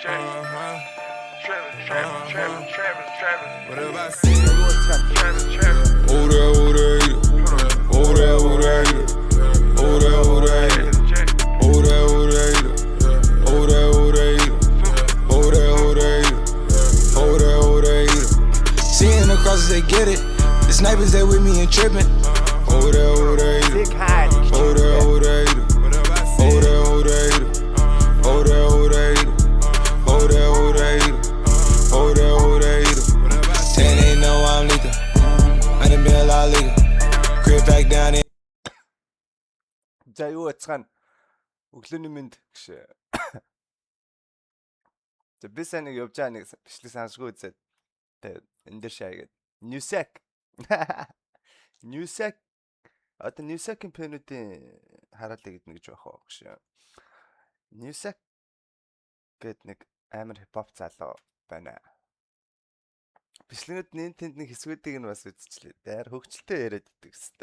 Whatever I say, oh seeing the crosses, they get it. The snipers that with me and tripping. Oh there, and they know I'm lethal. I done been a lot legal. Crib back down in. За юу яцгаана өглөөний мэнд гэж. За би сайн нэг явж байгаа нэг бичлэг сонсгүй үзээд тэгээд энэ дээр шаагээд Newsack. Newsack одоо Newsack-ийн пенүүдийн хараалыг идэнэ гэж байх гэж. Newsack гэд нэг амар хипхоп залуу байна. Бичлэгнүүд тэнд нэг хэсгүүдийг нь бас үзчихлээ. Даяар хөвгчлөлтөө яриад идэг гэсэн.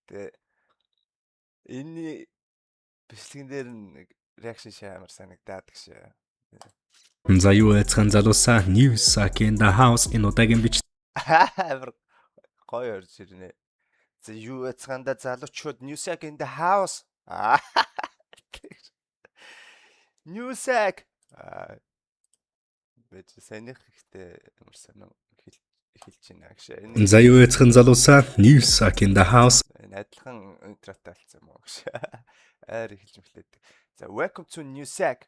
Тэгээ энэ бичлэгэн дээр нэг реакшн амар санагдаад гэж. За юу яцхан залуусаа Newsack in the house энэ удаагийн бич Амар гоё орж ирнэ. За юу яцханда залуучууд Newsack in the house. Newsack. Бид санийх ихтэй ямар санаа хэлж байна гэж. За юу яцхан залуусаа Newsack in the house Энэ адилхан интротой болсон юм уу гэж. Айр хэлж мэтлээдэг. За welcome to Newsack.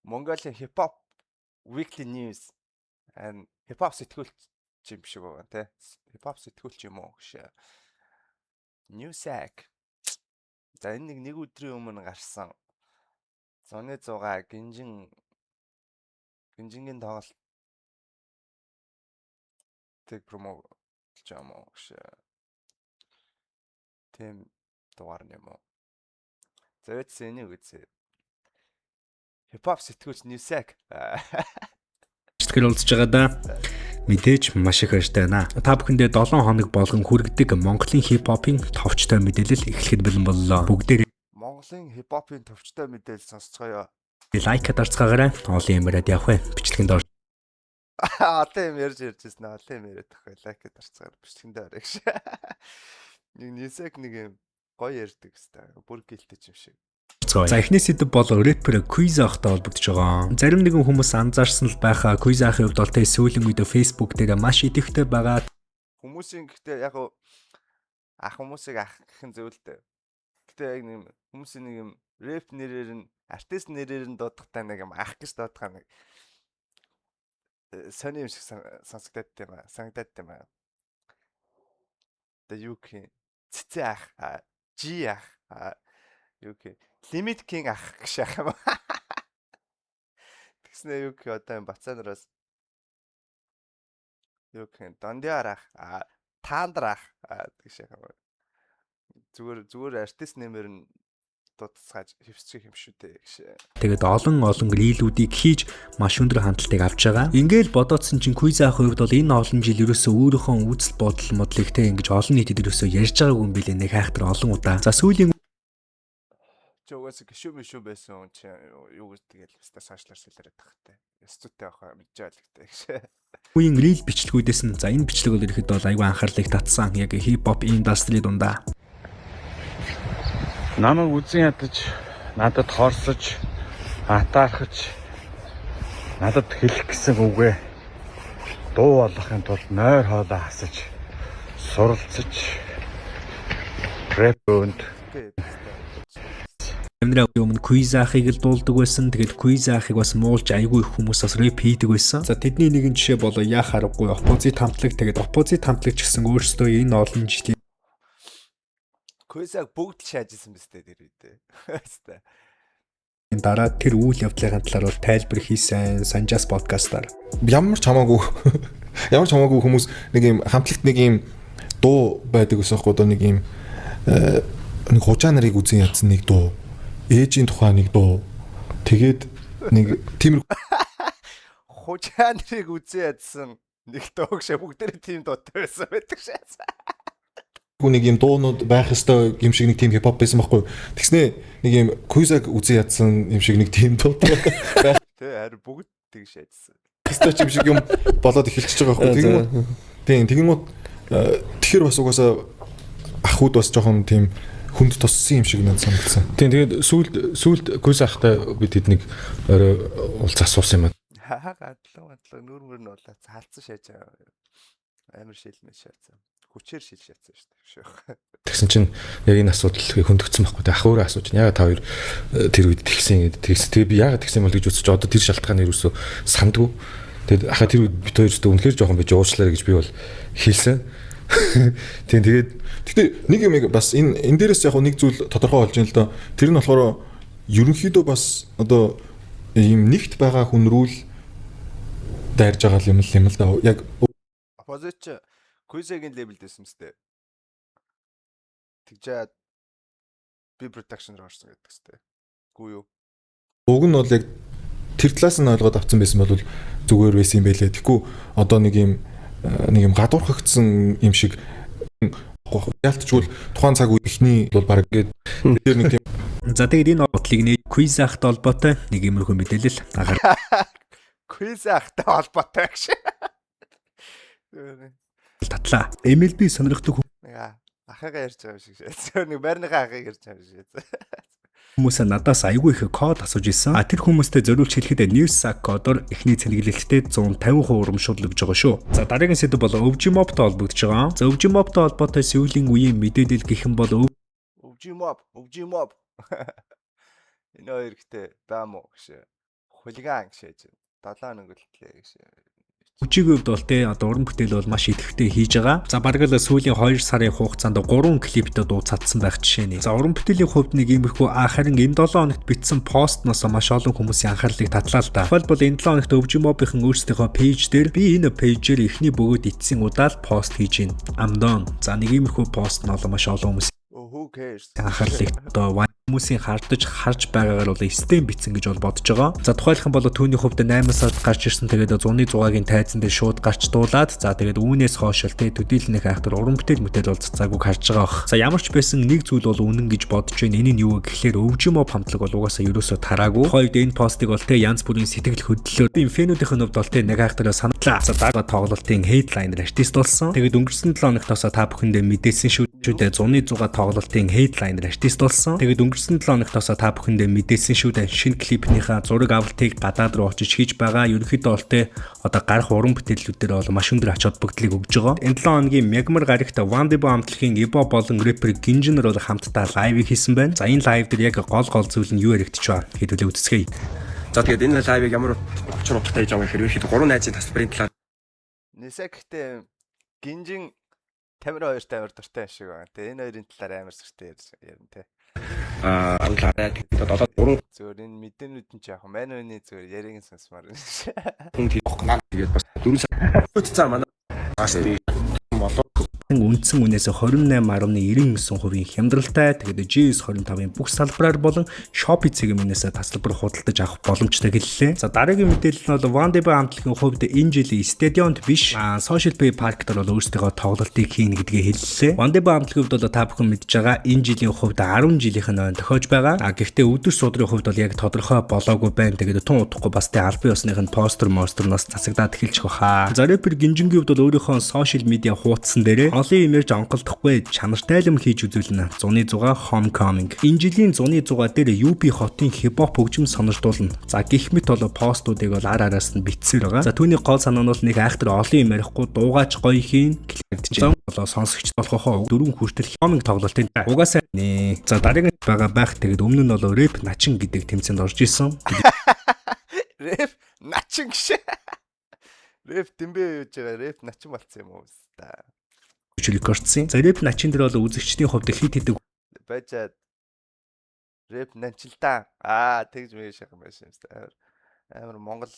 Mongolian hip hop weekly news and hip hop сэтгүүлч юм шиг байна те. Hip hop сэтгүүлч юм уу гэж. Newsack. За энэ нэг өдрийн өмнө гарсан. Зуны 6 гинжингийн тоглолт тэг промо гэж юм уу гэж. Тэм дугаар юм уу. За эцсэний үгүй. Хипхоп сэтгүүлч Newsack бичлэгээр уулзж байгаа да. Мэдээж маш их баяртай байна. Та бүхэндээ 7 хоног болгон хүргэдэг Монголын хипхопын товчтой мэдээлэл эхлэхэд бэлэн боллоо. Бүгдээ Монголын хипхопын товчтой мэдээлэл сонсцгоё. лайк дарцгаагаарай. Олон юмраад явах вэ. Бичлэгэнд ор. Одоо юм ярьж ирсэн. Одоо юм яриад тах лайк дарцгаар бичлэгэнд орё гэж. Newsack нэг юм гоё ярьдаг хэвээр. Бүр гэлтэй юм шиг. За эхний сэдв бол рэпер Quiz ахтай холбогдож байгаа. Зарим нэгэн хүмүүс анзаарсан л байхаа Quiz ахын хувьд бол тэ сүүлийн үед Facebook дээр маш идэвхтэй байгаа. Хүмүүсийн гэхдээ яг ах хүмүүсийг ах гэх нь зөвлөдөө. Гэхдээ яг нэг хүмүүсийн нэг юм рэп нэрээр нь артист нэрээр нь дуудахтаа нэг юм ах гэж дуудах нэг сони юм шиг сонсогдоод юм аа. Санагдаад юм аа. Тэ юу гэх цэцээ ах, G ах, юу гэх Limit King ах гэж яах юм. Тэгснэ юу гэх одоо бацаанараас юу гэх Дондиар ах, Таандар ах гэж яах юм. Зүгээр артист нэмэр нь дуудцгааж хөвсчих юм шүү дээ гэж. Тэгээд олон рилүүдийг хийж маш өндөр хандлтыг авч байгаа. Ингээл бодоодсэн чинь Quiz ахын хувьд бол энэ олон жил ерөөсөө өөрийнхөө үзэл бодол модлыг тэ ингэж олон нийтэд ерөөсөө ярьж байгаагүй юм билээ нэг хайхтар олон удаа. За сүүлийн Чогоос гişүү байсан чи юу гэж тэгэл өстой сошиалар сэлэрээд тахтай. Студтэй авах мэдээлэлтэй гэж. үеийн рил бичлэгүүдээс нь за энэ бичлэг бол ихэд бол аюу анхаарлыг татсан яг хип хоп индастри дундаа. Намайг үзэн ядаж, надад хорсож, атаархаж, надад хэлэх гэсэн үгээ дуу болгохын тулд нойр хоолой хасаж, суралцаж, рэп өнд Эмнэр өмнө Quiz ахыг л дуулдаг байсан. Тэгээд Quiz ахыг бас муулж айгүй их хүмүүс бас рэп хийдэг байсан. За тэдний нэгэн жишээ бол яах аргагүй оппозит хамтлаг. Тэгээд оппозит хамтлаг ч гэсэн өөрсдөө энэ олон жилийн Quiz-аг бүгд л шаажсэн биз дээ тэр үедээ. Хэвээ. дараа тэр үйл явдлын талаар бол тайлбар хийсэн Санжаас подкастаар. Ямар ч хамаагүй хүмүүс нэг юм хамтлагт нэг юм дуу байдаг ус аахгүй доо нэг юм нэг хужаа нарыг үзэн ядсан нэг дуу. Ээжийн тухай нэг дуу. Тэгээд нэг тиймэр хужаа нарыг үзэн ядсан нэг дуу гэж бүгдээрээ тийм дуутай байсан байдаг шээс. Нэг юм дуунууд байх ёстой юм шиг нэг тийм хипхоп байсан байхгүй. Тэгснэ нэг юм Quiz-аг үзэн ядсан юм шиг нэг тийм дуутай байх. Тэ харин бүгд тэгш яжсан. Хистач юм шиг юм болоод эхэлчихэж байгаа байхгүй. Тэгмүүд тэгэхээр бас угаасаа ахуд бас жоохон тийм хүнд туссан юм шиг надад санагдсан. Тийм тэгээд сүүлд гүйс ахтай бид тэднийг орой уулз асуусан юм аа. Гадлаа нүрмөр нь болоо цаалцсан шааж байгаа. Амар шилмэж шаацсан. Хүчээр шил шаацсан шүү дээ. Тэгсэн чинь яг энэ асуудал хөндөгдсөн байхгүй. Тэг ахуураа асууж байна. Ягаад та хоёр тэр үед тэгсэн тэг би ягаад тэгсэн бол гэж үзэж одоо тэр шалтгааны юусоо сандгүй. Тэгээд ахаа тэр үед бид хоёрт үнэхээр жоохон биж уучлаарай гэж би бол хэлсэн. Тийм тэгээд Гэхдээ нэг юм бас энэ дээрээс яг нэг зүйл тодорхой болж байна л да. Тэр нь болохоор ерөнхийдөө бас одоо ийм нэгт байгаа хүн рүүл дайрж байгаа юм л да. Яг Оппозич Куйсагийн левел дэсэн мэт. Тэгжээд би production руу орсон гэдэг хэвчээ. Гүү юу? уг нь бол яг тэр талаас нь ойлгоод авсан байсан бол зүгээр байсан юм байлээ. Тэгэхгүй одоо нэг юм гадуурхагдсан юм шиг ялтчгүй тухайн цаг үе ихний бол баг тэгээд тэр нэг тийм. За тэгээд энэ бодлыг нэг quiz ахтай холбоотой нэг иймэрхүү мэдээлэл агаар. Quiz ахтай холбоотой гэж. Татлаа. MLB сонирхдаг Ахыгаа ярьж байгаа шиг шээ. Нэг байрныхаа ахыг ярьж байгаа шиг шээ. Хүмүүсээ надаас айгүй их код асууж исэн. Тэр хүмүүстэй зориулж хэлэхэд NewsSack кодоор эхний цэнэглэлттэй 150% урамшуулж байгаа шүү. За дараагийн сэдв бол OVGMobтай холбогдож байгаа. За OVGMobтай холбоотой сүүлийн үеийн мэдээлэл гэх юм бол OVGMob. Энэ хоёр ихтэй даамуу гэж. Хулиган гэж. 7 өнгөлтлээ гэж. Үчигийн хувьд бол тэ одоо уран бүтээл бол маш идэвхтэй хийж байгаа. За бараг л сүүлийн 2 сарын хугацаанд 3 клиптэй дууцаадсан байх жишээ нь. За уран бүтээлийн хувьд нэг иймэрхүү харин энэ 7 хоногт бичсэн постноос маш олон хүмүүсийн анхаарлыг татлаа л да. Тухайлбал энэ 7 хоногт OVGMob-ийн өөрсдийнхөө пэйж дээр би энэ пэйжээр эхний бөгөөд эцсийн удаад пост хийж байна. I'm done. За нэг иймэрхүү пост нь маш олон хүмүүс Who cares? анхаарлыг одоо хүмүүсийн харж байгаагаар бол систем бичсэн гэж бол бодож байгаа. За тухайлх юм бол түүний хувьд 8 сард гарч ирсэн тэгээд 100-6-гийн тайзан дээр шууд гарч дуулаад за тэгээд үүнээс хойш л төдийлнэх айхтар уран бүтээл бол цацаагүй харж байгаа бох. За ямар ч байсан нэг зүйл бол үнэн гэж бодож байна. Энэ нь юу вэ гэхээр OVGMob хамтлаг бол угаасаа ерөөсөө тараагүй. Хоёрд энэ постыг бол янз бүрийн сэтгэл хөдлөлөөр энэ фэнүүдийн хувьд бол нэг айхтараа саналаа. За дараа тоглолтын headliner артист болсон. Тэгээд өнгөрсөн 7 хоногтоос та бүхэндээ мэдээсэн шүү дээ 100-6 тоглолтын headliner артист болсон. Тэгээд өнгөрсөн 7 хоногтоос та бүхэндээ мэдээсэн шүү дээ шинэ клипнийхаа зураг авалтыг гадаад руу очиж хийж байгаа. Ерөнхийдөө бол одоо гарах уран бүтээлүүдээр бол маш өндөр ач холбогдлыг өгж байгаа. Энэ 7 хоногийн мягмар гарагт Wandebo хамтлагийн Ebo болон рэпер Ginjin бол хамтдаа лайв хийсэн байна. За энэ лайв дээр яг гол зүйл нь юу яригдчих вэ? Хэдүүлээ үзцгээе. За тэгээд энэ лайвыг ямар учир утгатай хийж байгаа гэхээр ерөөхдөө 3 найзын тасбарын талаар Нэсэгтэй Ginjin Тамира хоёртай амар дуртай шиг байна. Тэгээ энэ хоёрын талаар амар сүртэй ярина те. англаарай тэгээд одоо 3 Зөвөр энэ мэдээнүүд нь яг манайны зөвөр яриг сонсмаар байна. хүн тэгээд бас 4 сар манай болоо үндсэн үнээс 28.99% хямдралтай тэгээд GS25-ын бүх салбараар болон Shopee цэгмээс тасалбар худалдаж авах боломжтой гэллээ. За дараагийн мэдээлэл нь бол Wandebo хамтлагийн хувьд энэ жилийн стадионд биш Social Play Park дээр бол өөрсдийнхөө тоглолтыг хийнэ гэдгээ хэллээ. Wandebo хамтлагийн хувьд бол та бүхэн мэдж байгаа энэ жилийн хувьд 10 жилийнх нь тохиож байгаа. Гэхдээ өдөр судрын хувьд бол яг тодорхой болоогүй байна. Тэгээд тун удахгүй бас тэ албан ёсных нь постерноос засагдаад эхэлчих واخа. За рэпер Ginjin-гийн хувьд бол өөрийнхөө social media хуудсан дээрээ олон имиж онголдохгүй чанартай юм хийж үзүүлнэ. 100-6 Homecoming. Энэ жилийн 100-6 дээр UP хотын хипхоп хөгжим сонирдуулна. За гэх мэт бол постуудыг бол араас нь битсээр байгаа. За түүний гол санаа нь бол нэг айхтар олон юм ярихгүй дуугаач гоё хийн гэлдэж болоо сонсогч болохоо 4 хүртэл Homecoming тоглолтын угаасаа нэ. За дараагийн байгаа байх тэгээд өмнө нь бол рэп начин гэдэг тэмцээнд орж исэн. Рэп начин гэж. Рэп дэмбэ юуж байгаа рэп начин болцсон юм уу та. Рекордсын. За рэп начин дээр бол үзэгчдийн хувьд хит хийдэг Бажаад рэп начилтаа. Тэгж мэй шахам байсан юм байна. Амар Монгол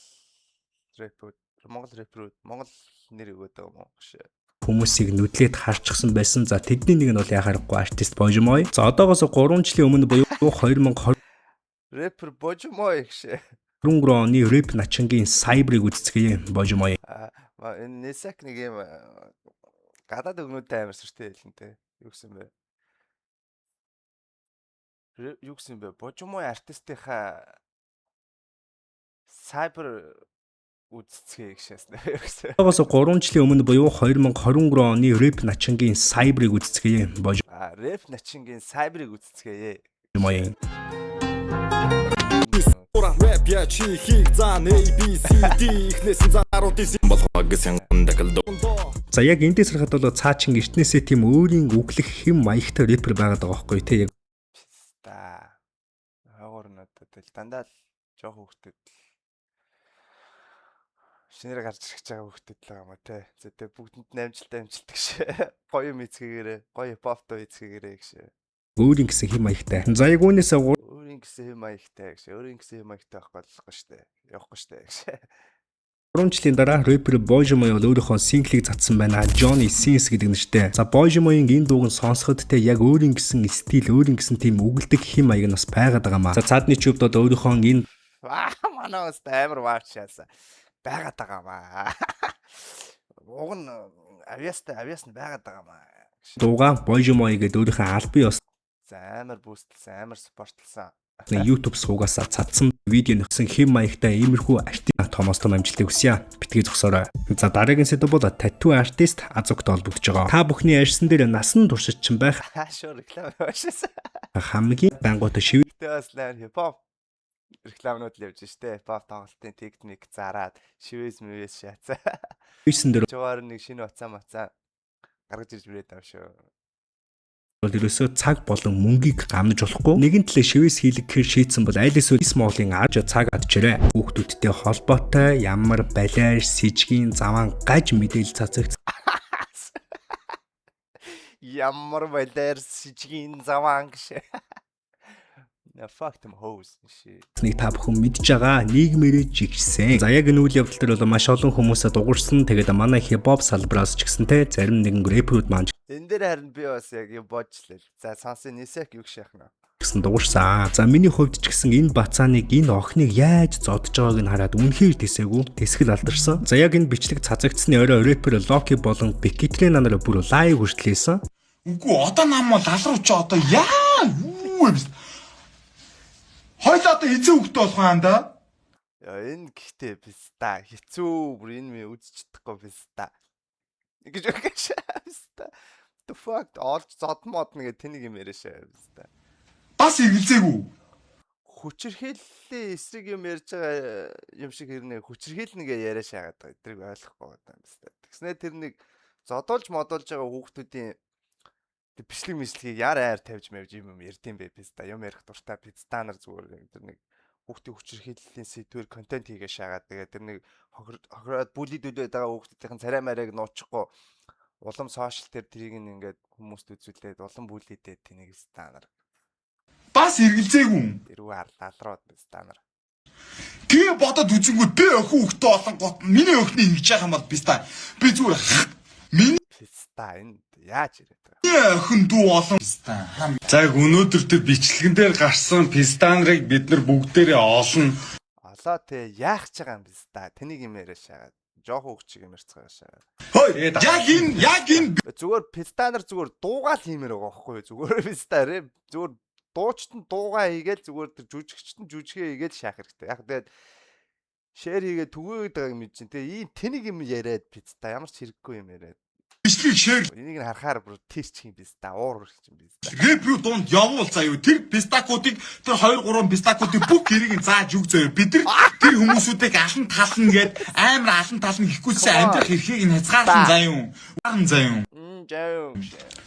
рэпүүд, Монгол нэр өгөөд байгаа юм уу гэж. хүмүүсийг нүдлээд харчихсан байсан. За тэдний нэг нь бол яхаарахгүй артист Bojimoy. За одоогоос 3 жилийн өмнө буюу 2020 Рэпер Bojimoy гэж. 23 оны рэп начингийн сайбрыг үзцгээе Bojimoy. Энэ Нэсак нэг юм гадаад өгнүүдтэй амар сүртэй хэлэнтэй. Юу гэсэн бэ? Юу гэсэн бэ? Bojimoy артистынхаа Cyber үзцгээ гişээс. Тогоос 3 жилийн өмнө буюу 2023 оны рэп начингийн Cyber-ыг үзцгээе. Божи Рэп начингийн Cyber-ыг үзцгээе. моён. Рэп я чи хийг зан ABCD ихнээс заруудын болгоо гэсэн дагалд. За яг эндээс харахад бол цаачин эртнээсээ тийм өөрийн үглэх хэм маягтай рэпер байгаад байгаа байхгүй тий. Яг Та хаагуурнуудад л дандаа л жоох хөвгтөд шинээр гарч ирж байгаа хөвгтөд л байгаа юм а те. Зөтэ бүгдэнд амжилттай шээ. Гоё мэцгээрээ, гоё попто мэцгээрээ гişээ. өөрийн гэсэн хэм маягтай. За яг үүнээс Өөрийн гэсэн хэм маягтай гişээ. Өөрийн гэсэн хэм маягтай байхгүй болохгүй штэ. Явахгүй штэ гişээ. 3 жилийн дараа рэпер Божи моё бол өөрийнхөө синглийг цацсан байна. Johnny Sins гэдэг нэртэй. За Божи моён энэ дууг нь сонсоход те яг өөрийн гэсэн стил, өөрийн гэсэн тийм үгэлдэг хэм маяг нь бас байгаад байгаа маа. За цаадны чөвд бол өөрийнхөө энэ Манай уст амар ваач яасан. Байгаад байгаа маа. Уг нь авьяас нь байгаад байгаа маа. дууга Божи моё гэдэг өөрийнхөө албан ёс За амар бүүстлсэн, амар спортлсан. YouTube суугаас цацсан видео нөхсөн хэм маягтай иймэрхүү артист Томас том амжилтыг хүсье. Битгий зогсоорой. За дараагийн сэдв бол тату артист Азуктай холбогдож байгаа. Та бүхний ярьсан дээр насан туршид ч байх Шоо реклам байшаасан. хамгийн бангуутай шив Тэс лайв хипхоп рекламнууд л явж штэ. Хипхоп тоглолтын техник зараад шивээс мэвээс шаацаа. хийсэн дээр Чугаар нэг шинэ уцаа гаргаж ирж ирээд байгаа шүү. бол ерөөсөө цаг болон мөнгийг гамнаж болохгүй. Нэгэн талаа шивээс хийлэг гэхэр шийдсэн бол айл эсвэл смолын арж цаг адчирэ. Хүүхдүүдтэй холбоотой ямар балиар, сэжгийн заван гаж мэдээлэл цацагц Ямар байлаар сижгийн заван гişэ. На fuck them hoes ши. нэг та бүхэн мэдж байгаа нийгмээрээ жигсэн. За яг энэ үйл явдал дээр бол маш олон хүмүүсээ дуурсан. Тэгээд манай хипхоп салбараас ч гэсэнтэй зарим нэгэн рэперүүд маань Энэ дээр харин би бас яг юм боджлээ. За сонсын нисек юу шахах нь. гэсэн дуурсан. За миний хувьд ч гэсэн энэ бацааныг энэ охиныг яаж зодж байгааг нь хараад үнэхээр тэсээгүй тэсгэл алдарсан. За яг энэ бичлэг цацагдсны орой рэпер Локи болон Бекитрийн нараа бүр лайв хүртлээсэн. Үгүй одоо нам бол алруу чи одоо яа юу юм бэ? Хойлоо одоо хэзээ хөвгтэй болох юм да? Энэ гэхдээ биста хэцүү бүр энэ ми үзэж чадахгүй биста. Ингэж өгөөш биста. The fuck олж зодмод нэгэ тэнийг юм яриашаа биста. Бас эргэлзээгүй. Хүчирхийллийн эсрэг юм ярьж байгаа юм шиг хэрнээ хүчирхийлнэгээ яриашаа байгаа. Эдрийг ойлгохгүй байгаа юм биста. Тэгснээр тэр нэг зодуулж модуулж байгаа хүүхдүүдийн бичлэг мислэгийг яар айр тавьж мавж юм ярьдсан бэ биста. Юм ярих дуртай писта нар зүгээр тэр нэг хүүхдийн хүчирхийллийн сэдвэр контент хийгээ шаагаад тэгээд тэр нэг хохироод бүлидүүлээд байгаа хүүхдүүдийн царай марийг нуучихгүй улам сошиал дээр тэрийг ингээд хүмүүст үзүүлээд улам бүлидээд тэнийг биста нар. Бас эргэлзээгүй. Тэрүү арлаад биста нар. Тэгээ бодоод үзэнгүү би охин хөвгтэй болон гот миний охины хийж байгаа юм бол биста. Би зүгээр миний Биста энэ яаж ирээд байгаа. охин дүү болон биста. За өнөөдөр тэр бичлэгэн дээр гарсан пистанрыг бид нар бүгдээрээ олно. Олоо те яах ч байгаа юм биста. Тэнийг юм яриа шаагаад. Жохо хөвчиг юм ярьцгаа шаагаад. Хой яг энэ Зүгээр пистанер зүгээр дуугаал хиймээр байгаа байхгүй юу? Зүгээр биста зүгээр дуучт нь дуугаа хийгээл зүгээр тэр жүжигчт нь жүжигээ хийгээл шаах хэрэгтэй. Яг тэгээд шеэр хийгээ түгээгээд байгааг мэдэж чинь те ийм тэнийг юм яриад писта ямар ч хэрэггүй юм яриад. бичлэг шэр Энийг нь харахаар бүр тийч юм биста уур урч юм биста. рэпрүү донд явуул заяа. Тэр пистакуудыг тэр 2 3 пистакуудыг бүх гэрийг зааж өг заяа. Бид нар тэр хүмүүсүүдийг алан тална гээд амар алан тална гэхгүйсээ амьдрах эрхийг нь хязгаарлан заяа. Угаан заяа. Жаа.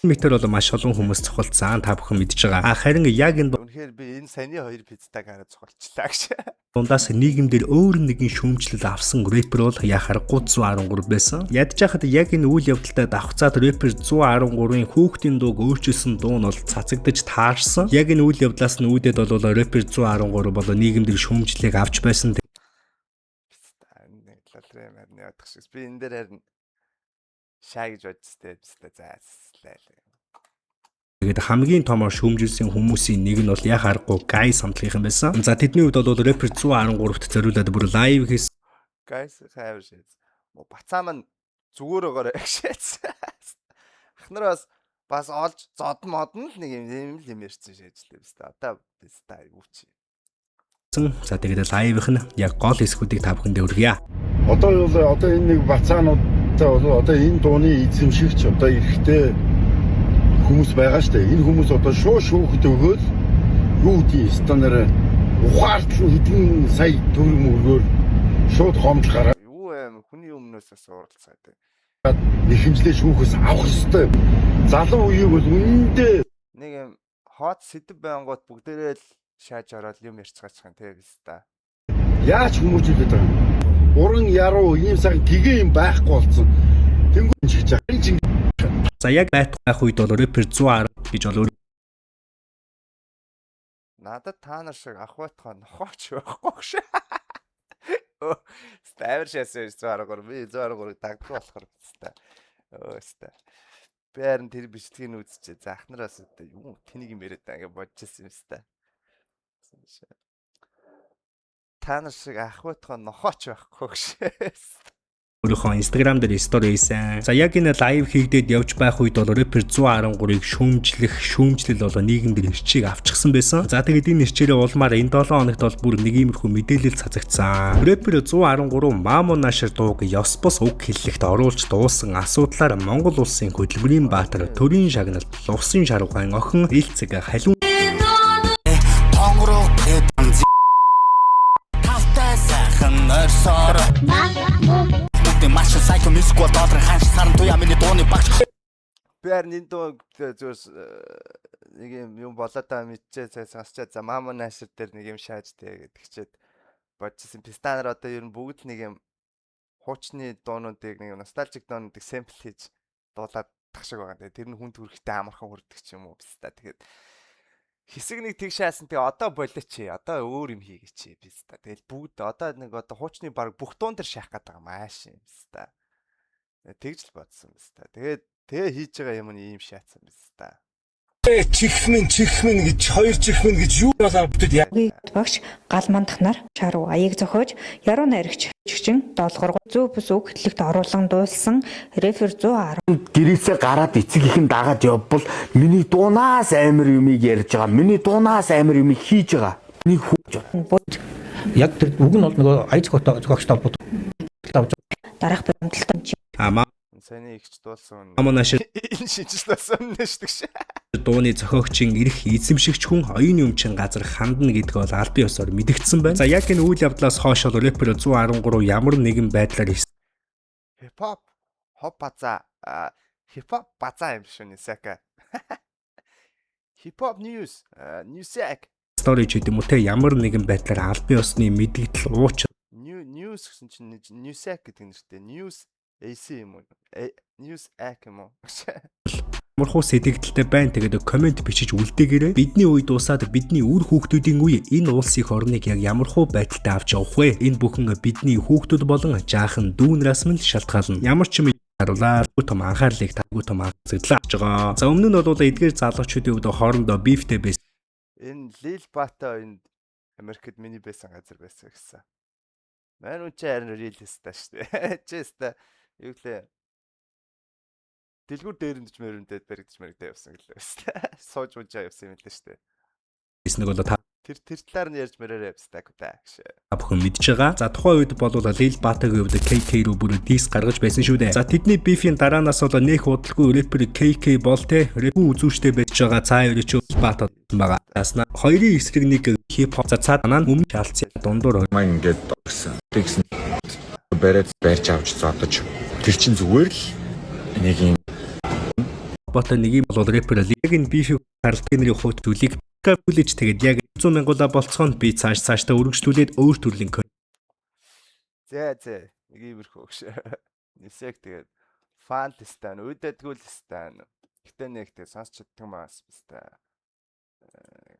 Метр бол маш олон хүмүүс цохолцсон. Та бүхэн мэдж байгаа. Харин яг энэ Үнэхээр би энэ саяны 2 пиццаг хараад цохолчлаа гэж. дундаас нийгэмдэр өөр нэгэн шүүмжлэл авсан рэпер бол яхаар 313 байсан. Ядж хахад яг энэ үйл явдалтай давхцаад рэпер 113-ын хүүхдийн дууг өөрчилсөн дуу нь бол цацагдж таарсан. Яг энэ үйл явдлаас нүүдэд бол рэпер 113 бол нийгэмдэр шүүмжлэлийг авч байсан. Энэ лалрын марны ядах шиг. Би энэ дээр харин шаа гэж бодчихтэй биста зааслаа. Тэгээд хамгийн томор шүүмжилсэн хүмүүсийн нэг нь бол яг аргагүй гай самтлагийнхан байсан. За тэдний хувьд бол рэпер 113-т зориулаад бүр лайв хийсэн. Guys хайр шээ. Бацаа маань зүгээр өгөөрэй гэж. Ахнараас бас олж зод модон л нэг юм л юм ярьсан шээжлээ биста. Одоо биста юу чи. байсан. За тэгээд лайвх нь яг гол хэсгүүдийг та бүхэндээ өргөе. Одоо энэ нэг бацаануудтай бол одоо энэ дууны эзэмшигч одоо ихтэй хүмүүс байгаа шүү дээ. Энэ хүмүүс одоо шүүхэд өгөөл юу гэдэг стандарт ухаарлан хэдэн сая төгрөг мөргөөр шууд гомдлохаараа Юу аим хүний өмнөөс уралцаад байна. нэг хэмжлээ шүүхээс авах ёстой. Залуу үеиг бол үнэндээ Нэг юм хот сэдв байнгут бүгдээрээ л шааж ороод юм ярьцгаачих юм тэг хэвээр. яаж хүмүүжүүлээд байгаа юм. Уран яруу ийм цаг тгээ юм байхгүй болсон. Тэнгуү чигч аа. За яг байх үед бол рэпер 110 гэж бол Надад та нар шиг ах байтгаа нохооч байхгүй шээ. Ставэр шээсээ 113 би 113 дагдаг болохоор хэвээр. Өөстэй. Би харин тэр бичлэгийг үзчихээ. За ахнараас юу тэнийг юм яриад байгаа ингээ бодчихсон юм хэвээр. Та нар шиг ах байтгаа нохооч байхгүй шээ. өөрийнхөө Instagram дээр стори хийсэн. За яг энэ лайв хийгдээд явж байх үед бол рэпер 113-ыг шүүмжлэл болоо нийгэм дээр ирчийг авчихсан байсан. За тэгээд энэ ирчээрээ улмаар энэ 7 хоногт бол бүр нэг иймэрхүү мэдээлэл цацагдсан. Рэпер 113 Мамо Нашир дууг ёс бус үг хэллэгт оруулж дуусан асуудлаар Монгол улсын хөдөлмөрийн баатар төрийн шагналт Лувсын Шаргуйн охин Элцэг халиун Маш сайхан мьюзик бол доодор хааш саран туяа миний дууны багш. Би харин энэ дуу зөвс нэг юм болоо та мэдчихээ цай сонсчаад за Мамо Нашир дээр нэг юм шааж тэгээ гэдгчээд бодчихсон. Пистанаар одоо ер нь бүгд нэг юм хуучны дуунуудыг нэг ностальжик дуунуудыг сэмпл хийж дуулаад тах шиг байгаа. Тэгээ тэр нь хүн төрхтэй амархан хүрдэг ч юм уу писта. Тэгээд хэсэг нэг тэг шаасан тэгээ одоо болооч. Одоо өөр юм хийгээч писта. Тэгэл бүгд одоо нэг одоо хуучны баг бүх дуун дээр шаах гээд байгаа мааш юм писта. Тэгж л бодсон писта. Тэгээ хийж байгаа юм нь ийм шаацсан писта. Чихмэн гэж хоёр чихмэн гэж юу болоо бүтэд яа. Багш гал мандах нар чаруу аяыг зохиож яруу найрагч чигчин доолгор зүү бүс үг хэллэгт оруулан дуулсан рефер 110 Гэрээсээ гараад эцэг ихэн дагаад явбал миний дуунаас амар юмыг ярьж байгаа. Миний дуунаас амар юмыг хийж байгаа. Нэг хүүж яг тэр үг нь бол нөгөө аяз зохиогчтой бод дараах баримталтай Ама Саний ихч дуулсан. Мамо Нашир Энэ шинжилсэн нэшдэг шээ. дууны зохиогчийн эрх эзэмшигч хүн оюуны өмчин газар хандна гэдэг бол албан ёсоор мэдэгдсэн байна. За яг энэ үйл явдлаас хойш бол рэпер 113 ямар нэгэн байдлаар Хипхоп базаа хипхоп базаа юм шүү нисака. Хипхоп ньюсек стори ч гэдэг юм уу те ямар нэгэн байдлаар албан ёсны мэдэгдэл ууч ньюс гэсэн чинь ньюсек гэдэг нэртэй ньюс AC юм уу? News Ack юм уу? Мурхуу сэтгэгдэлтэй байна тэгээд комент бичиж үлдээгээрэй. Бидний үе дуусаад бидний үр хүүхдүүдийн үе энэ улсын орныг яг ямархуу байдалтай авч явах вэ? Энэ бүхэн бидний хүүхдүүд болон жаахан дүүнраас мань шалтгаална. Ямар ч юм харуулаад том анхаарлыг тавгүй том анхаарал авч байгаа. За өмнө нь бол эдгээр залуучуудын үед хоорондоо бифтэй байсан. Энэ Lil Bata энэ Америкт миний байсан газар байсан гэсэн. Мань үн чи харин реалист шүү дээ. Честа юу лээ. Дэлгүүр дээрэмдж мөрөндөө баригдаж явсан гэлээ байна. Сууж мужаа явсан юм лээ шүү дээ. Нэг бол тэр талаар нь ярьж мөрөөрэй явстаа гэж. Бүхэн мэдж байгаа. За тухайн үед бол Lil Bata-гийн хувьд KK рүү бүр дис гаргаж байсан шүү дээ. За тэдний бифийн дараанаас бол нэх удалгүй рэпер KK бол те рэпү үзүүштэй байж байгаа. Цаа юу ч Bata байгаа. Ясна хоёрын эсрэг нэг хип-хоп за цаа данаа өмнө шаалцсан дундуур Маа ингээд догсон. Тэгсэн бариад барьж авч зодож. Тэр чин зүгээр л нэг юм Бата нэг юм бол рэпер яг энэ бифийг харлтгын хувьд зүйлийг хүлээж тэгээд яг 100 мянган болцоонд би цаашдаа өргөжлүүлээд өөр төрлийн Зэ нэг иймэрхүү гэж. Нисек тэгээд фантастан үдэтгүүл стан. Гэтэ нэг тэгээд сонсч чаддаг маас баста.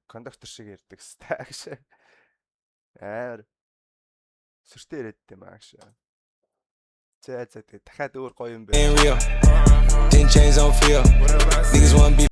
Кондуктор шиг ярьдаг ста гэж. Аар сүртэй яриад юм аа гэж. Зэ тэгээд дахиад өөр гоё юм бэ. Didn't change on feel. Niggas wanna be